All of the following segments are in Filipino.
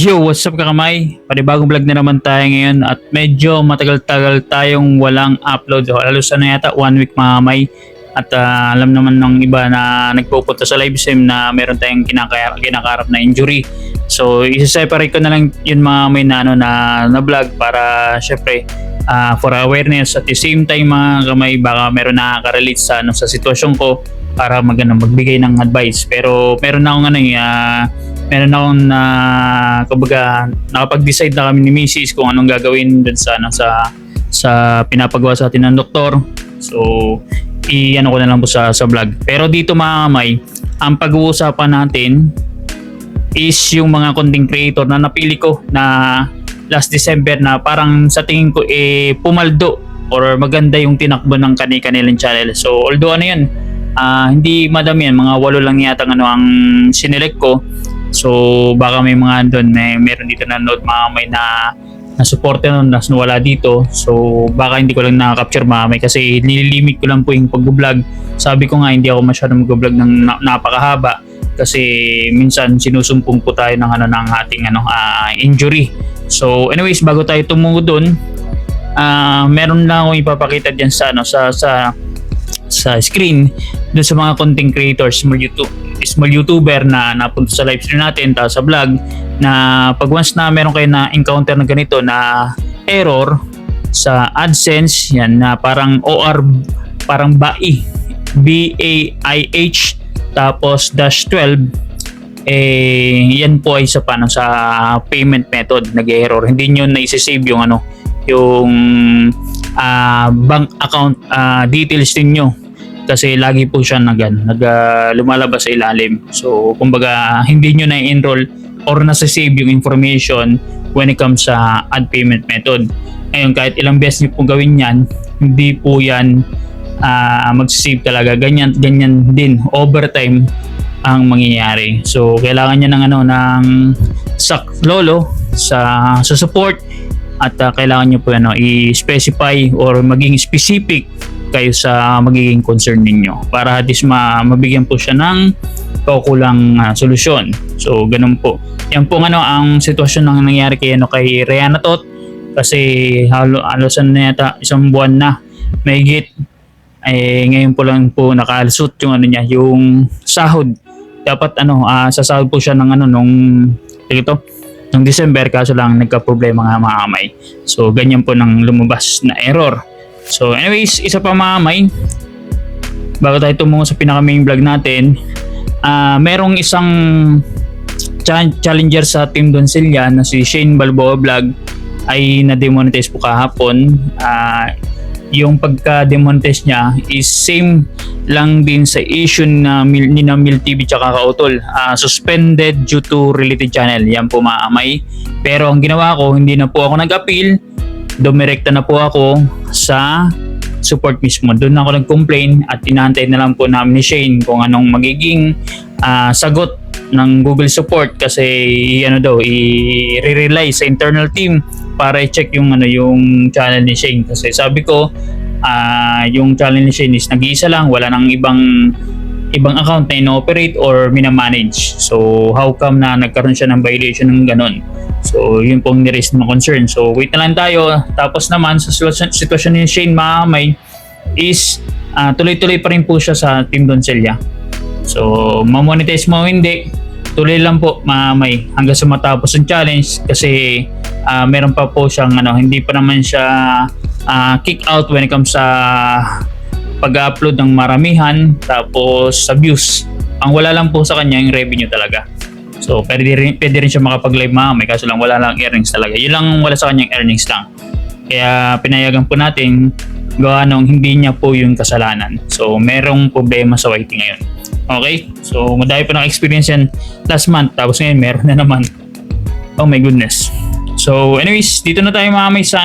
Yo, what's up kakamay? Panibagong vlog na naman tayo ngayon at medyo matagal-tagal tayong walang upload. So, halos na yata 1 week mga kamay. At alam naman ng iba na nagpupunta sa live stream na meron tayong kinakarap na injury. So isa-separate ko na lang yun mga kamay na vlog para syempre for awareness at the same time mga kamay baka meron nakaka-relate sa sitwasyon ko para magbigay ng advice. Pero meron akong meron akong kumbaga nakapag-decide na kami ni Mrs. kung anong gagawin dun sa pinapagawa sa atin ng doktor. So i-ano ko na lang po sa vlog. Pero dito mga kamay, ang pag-uusapan natin is yung mga content creator na napili ko na last December na parang sa tingin ko pumaldo or maganda yung tinakbo ng kanilang channel. So although ano yun, hindi madami yan, mga 8 lang yata ang sinelect ko. So baka may mga doon, meron dito na note mga may na supporter nun na wala dito. So baka hindi ko lang na-capture mamay kasi nililimit ko lang po yung pag-vlog. Sabi ko nga hindi ako masyadong mag-vlog ng napakahaba kasi minsan sinusumpong po tayo ng ating injury. So anyways, bago tayo tumungo doon, meron na akong ipapakita diyan sa screen doon sa mga content creators, small YouTuber na napunta sa live stream natin tapos sa vlog na pag once na meron kayo na encounter na ganito na error sa AdSense, yan na parang parang BAIH tapos -12, yan po ay sa payment method nag-error. Hindi nyo na-save yung bank account details niyo kasi lagi po siya lumalabas sa ilalim. So kumbaga hindi nyo na-enroll or nasa-save yung information when it comes sa ad payment method. Ngayon kahit ilang beses nyo po gawin yan, hindi po yan mag-save talaga. Ganyan din overtime ang mangyayari. So kailangan niya ng saklolo sa support at kailangan nyo po i-specify or maging specific kayo sa magiging concern ninyo para at least mabigyan po siya ng kaukulang solusyon. So ganun po. Yan po ang sitwasyon ng nangyari kay Rihanna Tot kasi halos na yata isang buwan na mahigit. Ngayon po lang po nakalusot yung sahod. Dapat sa sahod po siya ng nung December, kaso lang nagka-problema nga mga kamay. So ganyan po nang lumabas na error. So anyways, isa pa mga kamay, bago tayo tumungo sa pinaka-main vlog natin, merong isang challenger sa Team Doncella na si Shane Balboa Vlog ay na-demonetize po kahapon. Yung pagka-demonetize niya is same lang din sa issue na ni Mil TV tsaka Kautol, suspended due to related channel. Yan po mga kamay. Pero ang ginawa ko, hindi na po ako nag-appeal, dumirekta na po ako sa support mismo. Doon ako nag-complain at inaantay na lang po namin ni Shane kung anong magiging sagot ng Google support kasi i-rely sa internal team para i-check yung channel ni Shane. Kasi sabi ko, yung channel ni Shane is nag-iisa lang, wala nang ibang account na ino-operate or minamanage. So how come na nagkaroon siya ng violation ng ganun? So yun pong ni-raise ng concern. So wait na lang tayo. Tapos naman sa sitwasyon ni Shane mga kamay is tuloy-tuloy pa rin po siya sa Team Doncella. So mamonetize mo hindi, tuloy lang po mga kamay hanggang sa matapos ang challenge kasi meron pa po siyang hindi pa naman siya kick out when it comes sa pag-upload ng maramihan tapos sa views. Ang wala lang po sa kanya yung revenue talaga. So pwede rin siya makapag-live mamay kaso lang wala lang earnings talaga. Yun lang wala sa kanyang earnings lang. Kaya pinayagan po natin gawa nung hindi niya po yung kasalanan. So merong problema sa YT ngayon. Okay? So madami pa na-experience yan last month tapos ngayon meron na naman. Oh my goodness. So anyways, dito na tayo mamay sa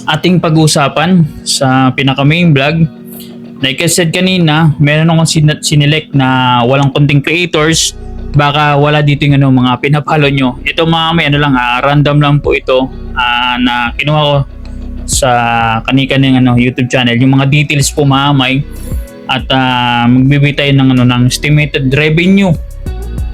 ating pag-uusapan sa pinaka-main vlog. Like I said kanina, meron akong sinelect na walang content creators. Baka wala dito yung mga pinapalo nyo. Ito mga may random lang po ito na kinuha ko sa kanilang YouTube channel. Yung mga details po mga may at magbibigay tayo ng estimated revenue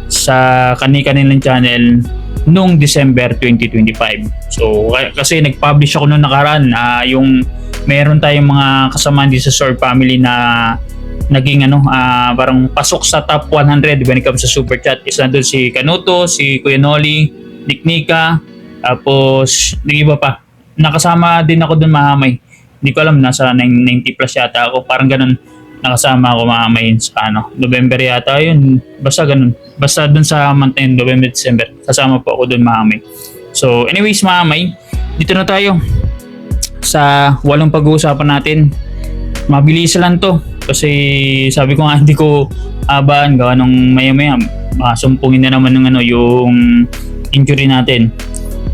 sa kanilang channel nung December 2025. So kasi nag-publish ako noong nakaraan, yung meron tayong mga kasamaan dito sa Sor family na naging parang pasok sa top 100 when it comes sa super chat. Isa doon si Kanuto, si Kuya Noli, Nick Nika, tapos yung iba pa. Nakasama din ako doon, mahamay. Hindi ko alam, nasa 90 plus yata ako, parang ganun. Nakasama ako mahamay sa November yata yun, basta ganun. Basta doon sa month na yun, November, December, kasama po ako doon mahamay. So anyways mahamay, dito na tayo sa 8 pag-uusapan natin. Mabilis lang to kasi sabi ko nga hindi ko abaan gawa nung maya-maya sumpungin na naman ng yung injury natin.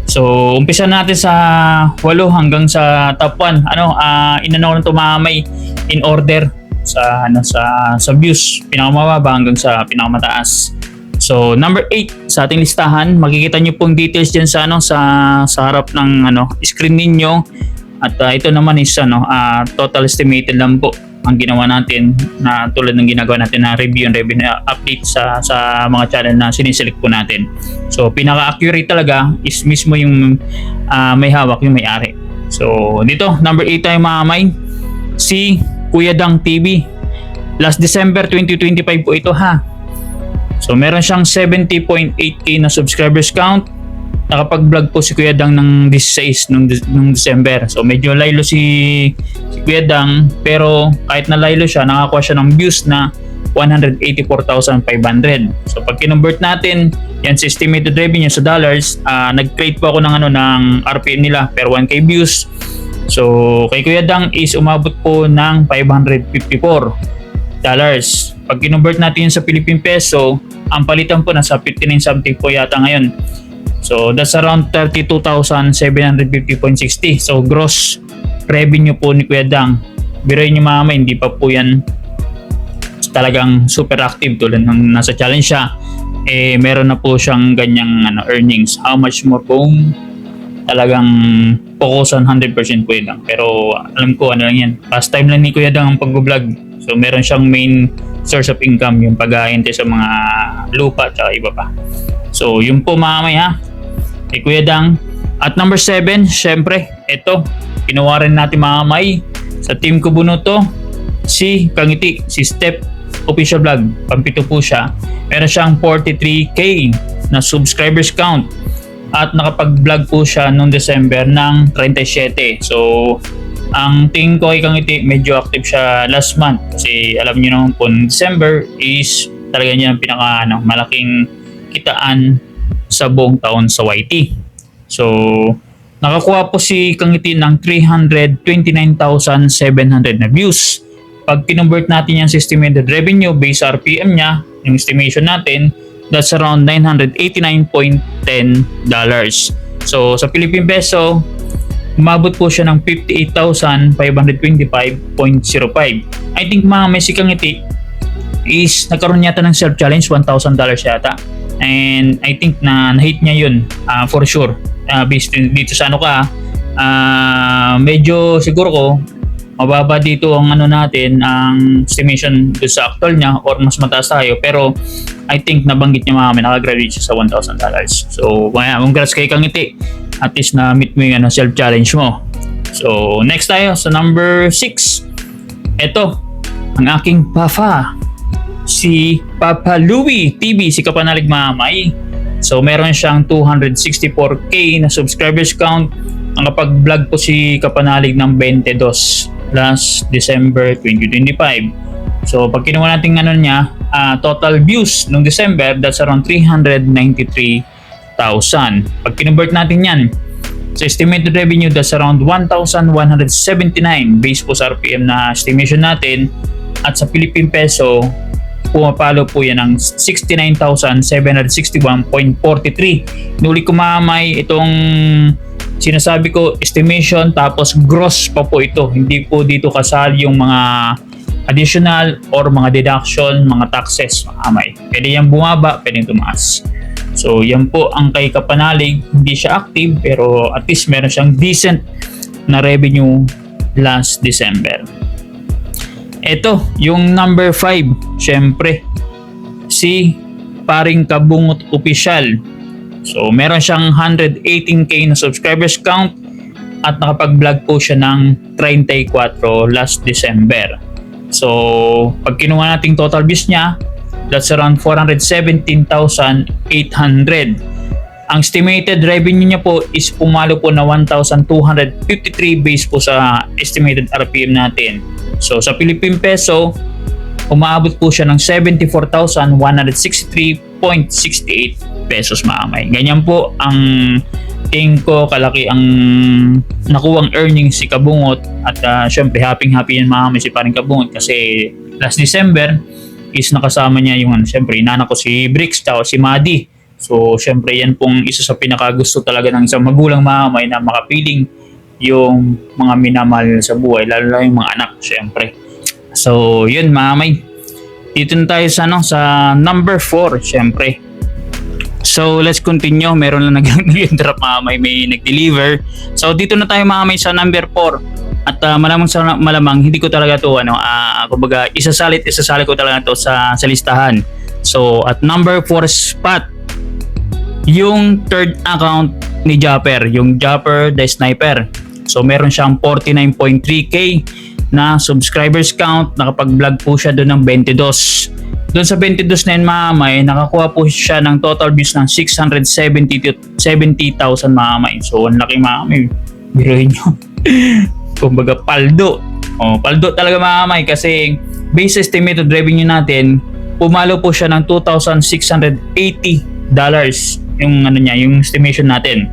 So umpisa natin sa 8 hanggang sa top 1. Inano ko na tumamay in order sa sa views, pinakamababa hanggang sa pinakamataas. So number 8 sa ating listahan, makikita niyo pong details diyan sa sa harap ng screen ninyo. At ito naman is total estimated lang po ang ginawa natin, na tulad ng ginagawa natin na review and revenue update sa mga channel na siniselect po natin. So pinaka-accurate talaga is mismo yung may hawak, yung may-ari. So dito number 8 tayo maamay, si Kuya Dang TV. Last December 2025 po ito ha. So meron siyang 70.8k na subscribers count. Nakapag-vlog po si Kuya Dang ng 16 nung December. So medyo laylo si Kuya Dang, pero kahit na laylo siya, nakakuha siya ng views na 184,500. So pag kinonvert natin yan sa estimated revenue sa dollars, nag-create po ako ng RPM nila per 1k views. So kay Kuya Dang is umabot po ng $554. Pag kinonvert natin yun sa Philippine Peso, ang palitan po nasa 59 something po yata ngayon. So that's around 32,750.60. So gross revenue po ni Kuya Dang. Biruin nyo mama, hindi pa po yan talagang super active tulad ng nasa challenge siya. Meron na po siyang ganyang earnings. How much more po talagang focus on 100% Kuya Dang. Pero alam ko lang yan. Past time lang ni Kuya Dang ang pag-vlog. So meron siyang main source of income, yung pag-aahinte sa mga lupa at iba pa. So yun po mamay ha, kay Kuya Dang. At number 7, syempre, ito, kinuha rin natin mamay sa team ko Bunuto, si Kangiti, si Step Official Vlog. Pampito po siya. Meron siyang 43k na subscribers count. At nakapag-vlog po siya noong December ng 37. So ang tingin ko kay Kangiti, medyo active siya last month. Kasi alam niyo naman po, December is talaga niya ang pinaka malaking kitaan sa buong taon sa YT. So nakakuha po si Kangiti ng 329,700 na views. Pag kinonvert natin yung estimated revenue based sa RPM niya, yung estimation natin, that's around $989.10. So sa Philippine Peso, umabot po siya ng 58,525.05. I think may si Kangiti is nagkaroon yata ng self-challenge, $1,000 yata. And I think na na-hit niya yun for sure. Based dito sa medyo siguro ko mababa dito ang natin, ang estimation doon sa actual niya, or mas mataas tayo, pero I think nabanggit niya nakagraduate siya sa $1,000. So congrats kay Kangiti, at least na meet mo yung self-challenge mo. So next tayo sa number 6. Ito ang aking papa, si Papa Louie TV, si Kapanalig Mamay. So meron siyang 264k na subscribers count. Ang kapag-vlog po si Kapanalig ng 22 last December 2025. So pag kinuha natin niya, total views nung December, that's around 393,000. Pag kinonvert natin yan sa estimated revenue, that's around 1,179 based po sa RPM na estimation natin. At sa Philippine Peso, pumapalo po yan ng 69,761.43. Nuli ko mamay itong sinasabi ko, estimation, tapos gross pa po ito. Hindi po dito kasali yung mga additional or mga deduction, mga taxes, mga amay. Pwede yan bumaba, pwede tumaas. So yan po ang kay Kapanalig. Hindi siya active, pero at least meron siyang decent na revenue last December. Ito, yung number 5, syempre, si Paring Kabungot Official. So meron siyang 118k na subscribers count at nakapag-vlog po siya ng 34 last December. So pag kinuha nating total views niya, that's around 417,800. Ang estimated revenue niya po is pumalo po na 1,253 base po sa estimated RPM natin. So sa Philippine Peso, umaabot po siya ng 74,163.68 pesos mga kamay. Ganyan po ang tingin ko kalaki ang nakuwang earnings si Kabungot at syempre happy yan mga kamay si Paring Kabungot kasi last December is nakasama niya yung syempre inanak ko si Bricks at si Madi. So syempre yan pong isa sa pinakagusto talaga ng isang magulang mga kamay na makapiling yung mga minamahal sa buhay lalo na yung mga anak syempre. So, yun mga kamay. Dito na tayo sa sa number 4, syempre. So, let's continue. Meron lang nag-drop mga kamay, may nag-deliver. So, dito na tayo mga kamay sa number 4. At malamang hindi ko talaga to kumbaga isasalit ko talaga to sa listahan. So, at number 4 spot, yung third account ni Japper, yung Japper the Sniper. So, meron siyang 49.3k na subscribers count, nakapag-vlog po siya doon ng 22. Doon sa 22 na yun mga kamay, nakakuha po siya ng total views ng 670,000 mga kamay. So, ang laki mga kamay. Biruin nyo. Kumbaga, paldo. Paldo talaga mga kamay kasi base estimated revenue natin, pumalo po siya ng $2,680 yung yung estimation natin.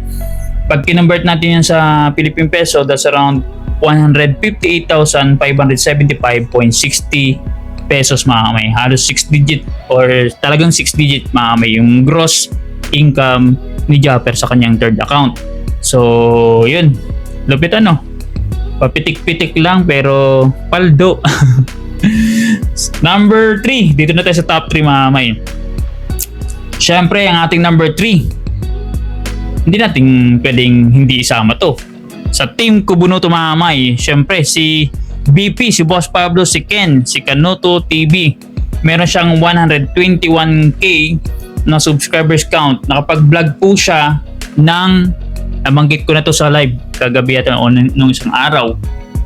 Pag kinonvert natin yan sa Philippine Peso, that's around 158,575.60 pesos mga kamay. Halos 6 digit or talagang 6 digit mga kamay yung gross income ni Japper sa kanyang third account. So, yun. Lupit papitik-pitik lang pero paldo. Number 3. Dito na tayo sa top 3 mga kamay. Siyempre, ang ating number 3, hindi natin pwedeng hindi isama to. Sa Team Kubunuto mga kamay, syempre si BP, si Boss Pablo, si Ken, si Kanuto TV. Meron siyang 121k na subscribers count. Nakapag-vlog po siya ng, nabanggit ko na to sa live kagabi at nung isang araw.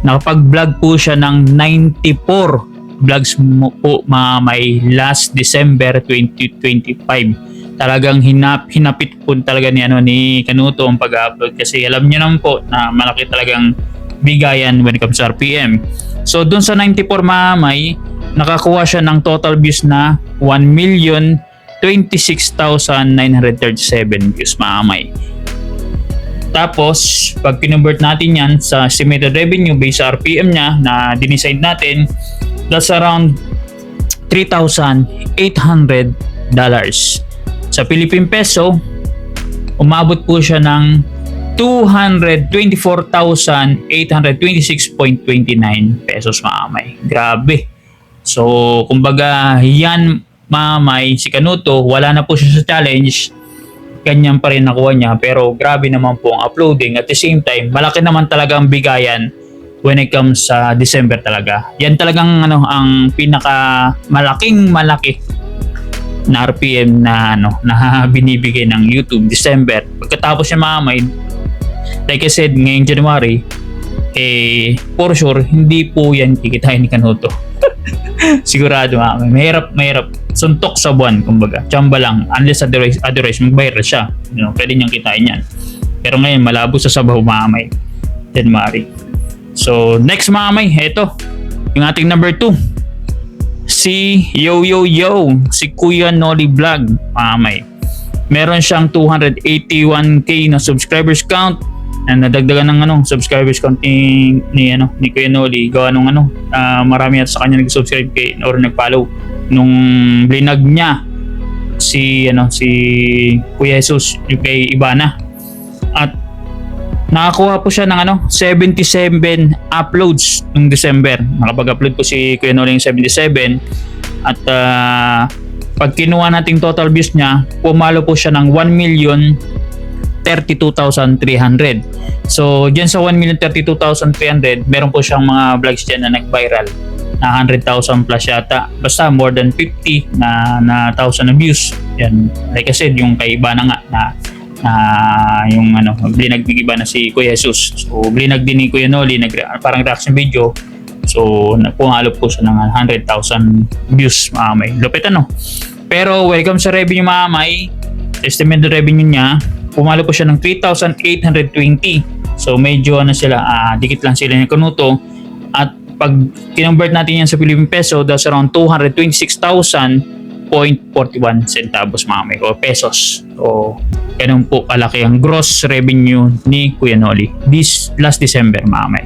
Nakapag-vlog po siya ng 94 vlogs po mga kamay last December 2025. Talagang hinapit po talaga ni Kanuto ang pag-upload kasi alam niyo naman po na malaki talagang bigayan when it comes to RPM. So dun sa 94 mamay, nakakuha siya ng total views na 1,026,937 views mamay. Tapos pag kinonvert natin yan sa estimated revenue based sa RPM niya na dinicide natin, that's around $3,800. Sa Philippine Peso, umabot po siya ng 224,826.29 pesos mga kamay. Grabe. So, kumbaga, yan mamay, si Kanuto, wala na po siya sa challenge. Ganyan pa rin nakuha niya. Pero grabe naman po ang uploading. At the same time, malaki naman talaga ang bigayan when it comes sa December talaga. Yan talagang ang pinaka malaki na RPM na na binibigay ng YouTube December. Pagkatapos niya mamay, like I said, ngayong January, for sure, hindi po yan kikitain ni Kanuto. Sigurado mamay. Mahirap. Suntok sa buwan, kumbaga. Tsamba lang. Unless otherwise, mag-viral siya. Pwede niyang kitain yan. Pero ngayon, malabo sa sabaw mamay. January. So, next mamay, eto. Yung ating number 2. Si Yo, si Kuya Noli Vlog, mamay. Meron siyang 281k na subscribers count na nadagdagan ng subscribers count ni Kuya Noli. Gawa nung marami at sa kanya nag-subscribe or nag-follow nung blinag niya si Kuya Jesus yung kay Ibana. At nakakuha po siya ng 77 uploads noong December. Nakapag-upload po si Kuya Noli ng 77 at pag kinuha nating total views niya, pumalo po siya ng 1,032,300. So, dyan sa 1,032,300, meron po siyang mga vlogs dyan na nag-viral. na 100,000 plus yata. Basta more than 50 na thousand na views. Yan. Like I said, yung kay iba na nga na yung blinag ng iba na si Kuya Jesus. So blinag din ni Kuya Noli, parang reaction video. So pumalo po siya ng 100,000 views, mga may. Lupit Pero welcome sa revenue, mga may. Estimated revenue niya, pumalo po siya ng 3,820. So medyo sila, dikit lang sila ng kanuto. At pag kinonvert natin yan sa Philippine Peso, that's around 226,000.41 centavos, mga may, o pesos. So ganun po kalaki ang gross revenue ni Kuya Noli this last December, mga may.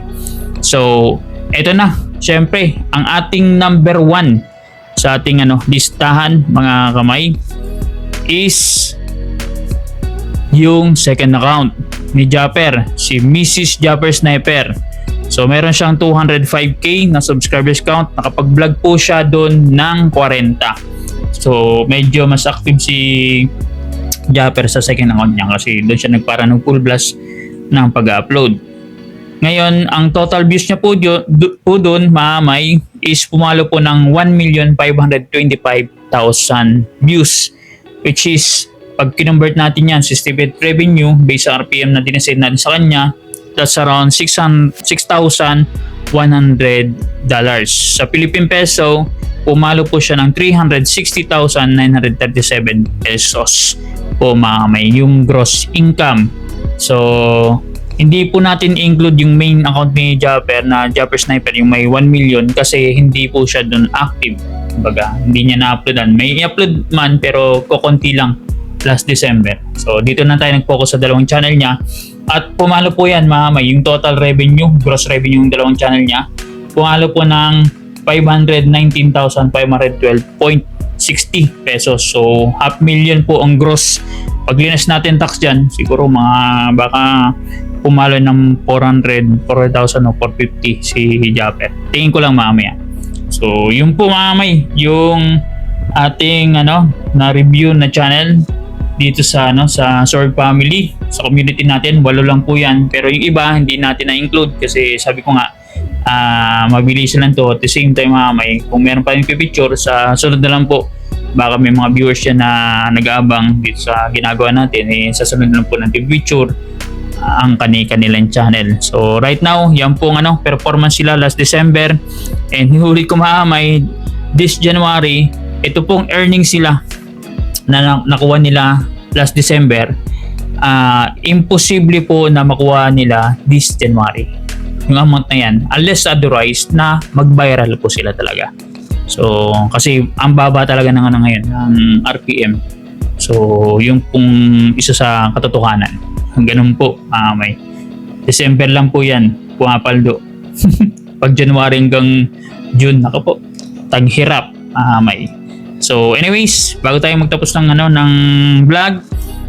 So eto na, syempre, ang ating number 1 sa ating listahan, mga kamay, is yung second account ni Japper, si Mrs. Japper Sniper. So meron siyang 205k na subscribers count. Nakapag-vlog po siya doon ng 40. So medyo mas active si Japper sa second account niya kasi doon siya nagpara ng full blast ng pag-upload. Ngayon, ang total views niya po doon, mamay, is pumalo po ng 1,525,000 views, which is pag kinonvert natin yan sa estimated revenue based sa RPM na dinasend natin sa kanya, that's around $6,100. Sa Philippine Peso, pumalo po siya ng 360,937 pesos po, mga may, yung gross income. So hindi po natin include yung main account ni Japper na Japper Sniper, yung may 1 million, kasi hindi po siya doon active. Baga, hindi niya na-uploadan. May i-upload man pero kukunti lang last December. So dito na tayo nag-focus sa dalawang channel niya. At pumalo po yan, mga may, yung total revenue, gross revenue ng dalawang channel niya, pumalo po ng 519,512.60 pesos. So 500,000 po ang gross. Pag linas natin tax dyan, siguro mga baka pumalo ng 400,000 o 450 si Japper. Tingin ko lang mamaya. So yun po, mga may, yung ating na-review na channel dito sa sa Sword Family, sa community natin. 8 lang po yan, pero yung iba hindi natin na-include kasi sabi ko nga mabilis lang to. At the same time, mga may, kung meron pa yung picture sa sunod na lang po, baka may mga viewers yan na nag-aabang dito sa ginagawa natin, sa sunod na lang po natin picture ang kanilang channel. So right now, yan pong performance sila last December, and huli ko, mga may, this January, ito pong earnings sila na nakuha nila last December. Imposible po na makuha nila this January yung amount na yan, unless otherwise na mag-viral po sila talaga. So kasi ang baba talaga ng ngayon ng RPM. So yung pong isa sa katotohanan. Ganun po, may December lang po yan pumapaldo. Pag January hanggang June, nako po, taghirap, may. So anyways, bago tayo magtapos ng ng vlog,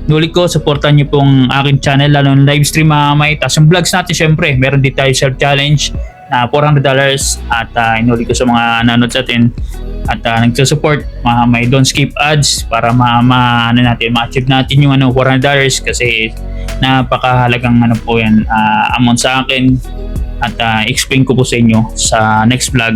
nulit ko, supportan niyo pong aking channel, lalo ng live stream, mga may. Tapos yung vlogs natin, syempre, meron din tayo self-challenge na $400, at inulit ko sa mga nanonood sa atin at nagsusupport, mga may, don't skip ads para ma-achieve natin yung $400, kasi napakahalagang po yan amount sa akin, at explain ko po sa inyo sa next vlog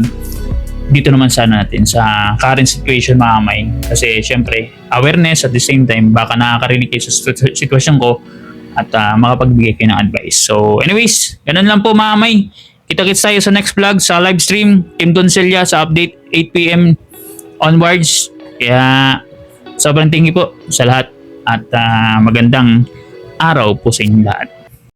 dito naman sana natin sa current situation, mga may. Kasi syempre awareness, at the same time baka nakakarinig kayo sa sitwasyon ko at makapagbigay kayo ng advice. So anyways, ganun lang po, mga may. Kita-kits tayo sa next vlog, sa live stream Team Doncella sa update 8 PM onwards. Kaya sobrang thank you po sa lahat, at magandang araw po sa inyo lahat.